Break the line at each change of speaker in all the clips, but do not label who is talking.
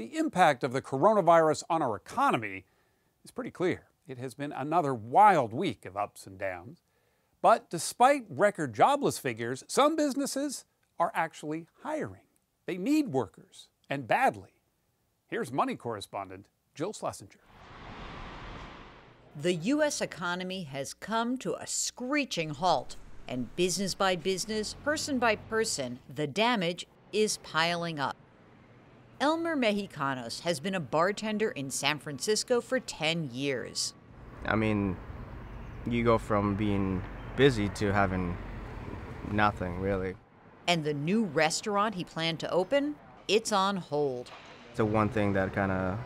The impact of the coronavirus on our economy is pretty clear. It has been another wild week of ups and downs. But despite record jobless figures, some businesses are actually hiring. They need workers, and badly. Here's Money correspondent Jill Schlesinger.
The U.S. economy has come to a screeching halt, and business by business, person by person, the damage is piling up. Elmer Mexicanos has been a bartender in San Francisco for 10 years.
I mean, you go from being busy to having nothing, really.
And the new restaurant he planned to open, it's on hold.
It's the one thing that kind of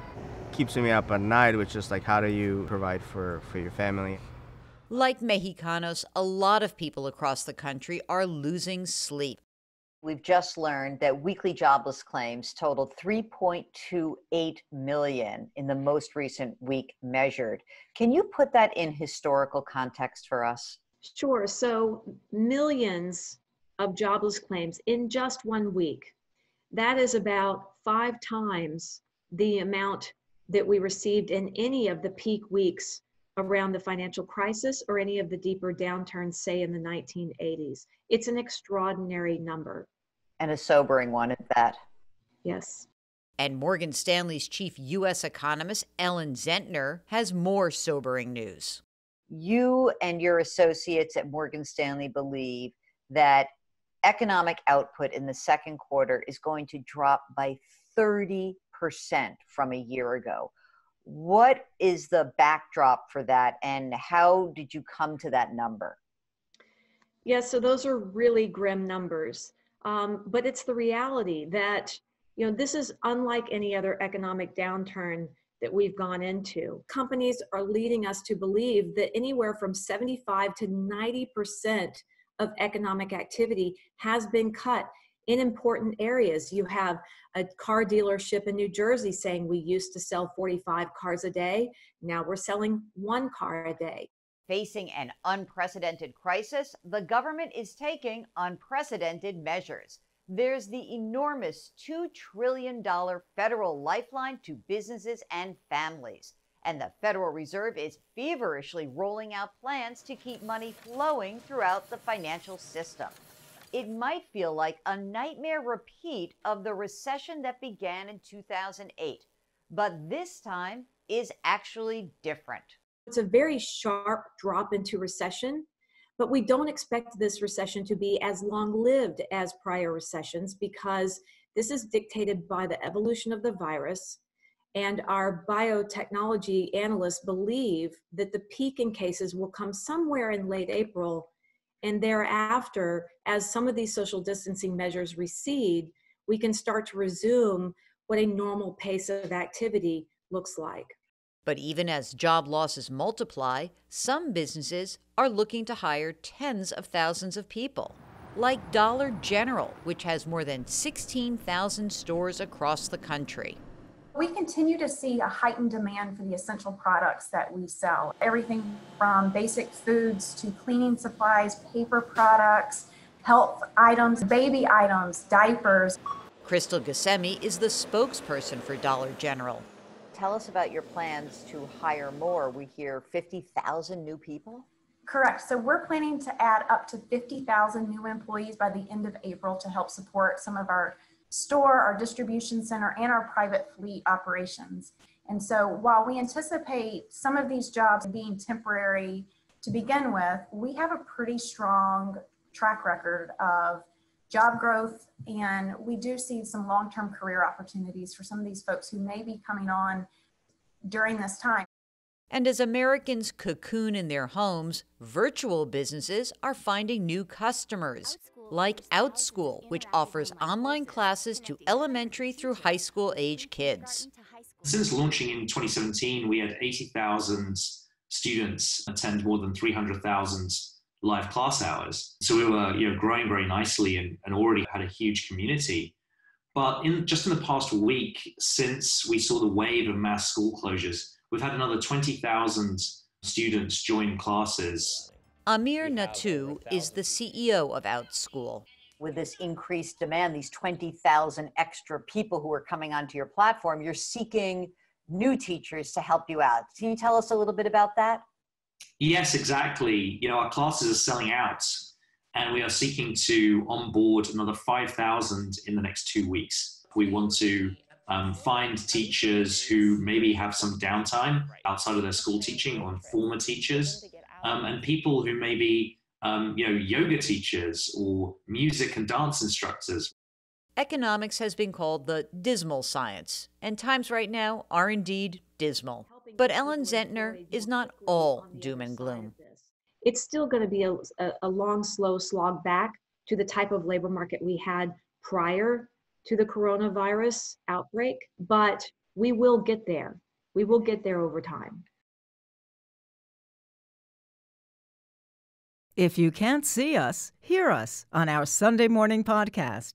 keeps me up at night, which is like, how do you provide for your family?
Like Mexicanos, a lot of people across the country are losing sleep.
We've just learned that weekly jobless claims totaled 3.28 million in the most recent week measured. Can you put that in historical context for us?
Sure. So millions of jobless claims in just 1 week. That is about 5 times the amount that we received in any of the peak weeks around the financial crisis or any of the deeper downturns, say in the 1980s. It's an extraordinary number.
And a sobering one at that.
Yes.
And Morgan Stanley's chief U.S. economist, Ellen Zentner, has more sobering news.
You and your associates at Morgan Stanley believe that economic output in the second quarter is going to drop by 30% from a year ago. What is the backdrop for that, and how did you come to that number?
Yes, so those are really grim numbers. But it's the reality that, this is unlike any other economic downturn that we've gone into. Companies are leading us to believe that anywhere from 75 to 90% of economic activity has been cut in important areas. You have a car dealership in New Jersey saying we used to sell 45 cars a day. Now we're selling 1 car a day.
Facing an unprecedented crisis, the government is taking unprecedented measures. There's the enormous $2 trillion federal lifeline to businesses and families. And the Federal Reserve is feverishly rolling out plans to keep money flowing throughout the financial system. It might feel like a nightmare repeat of the recession that began in 2008, but this time is actually different.
It's a very sharp drop into recession, but we don't expect this recession to be as long-lived as prior recessions because this is dictated by the evolution of the virus. And our biotechnology analysts believe that the peak in cases will come somewhere in late April, and thereafter, as some of these social distancing measures recede, we can start to resume what a normal pace of activity looks like.
But even as job losses multiply, some businesses are looking to hire tens of thousands of people, like Dollar General, which has more than 16,000 stores across the country.
We continue to see a heightened demand for the essential products that we sell. Everything from basic foods to cleaning supplies, paper products, health items, baby items, diapers.
Crystal Gassemi is the spokesperson for Dollar General.
Tell us about your plans to hire more. We hear 50,000 new people?
Correct. So we're planning to add up to 50,000 new employees by the end of April to help support some of our store, our distribution center, and our private fleet operations. And so while we anticipate some of these jobs being temporary to begin with, we have a pretty strong track record of job growth, and we do see some long-term career opportunities for some of these folks who may be coming on during this time.
And as Americans cocoon in their homes, virtual businesses are finding new customers, like OutSchool, which offers online classes to elementary through high school age kids.
Since launching in 2017, we had 80,000 students attend more than 300,000 live class hours. So we were growing very nicely and already had a huge community. But just in the past week, since we saw the wave of mass school closures, we've had another 20,000 students join classes.
Amir Natu is the CEO of OutSchool.
with this increased demand, these 20,000 extra people who are coming onto your platform, you're seeking new teachers to help you out. Can you tell us a little bit about that?
Yes, exactly. Our classes are selling out, and we are seeking to onboard another 5,000 in the next 2 weeks. We want to find teachers who maybe have some downtime outside of their school teaching, or former teachers, and people who maybe yoga teachers or music and dance instructors.
Economics has been called the dismal science, and times right now are indeed dismal. But Ellen Zentner is not all doom and gloom.
It's still going to be a long, slow slog back to the type of labor market we had prior to the coronavirus outbreak, but we will get there. We will get there over time.
If you can't see us, hear us on our Sunday morning podcast.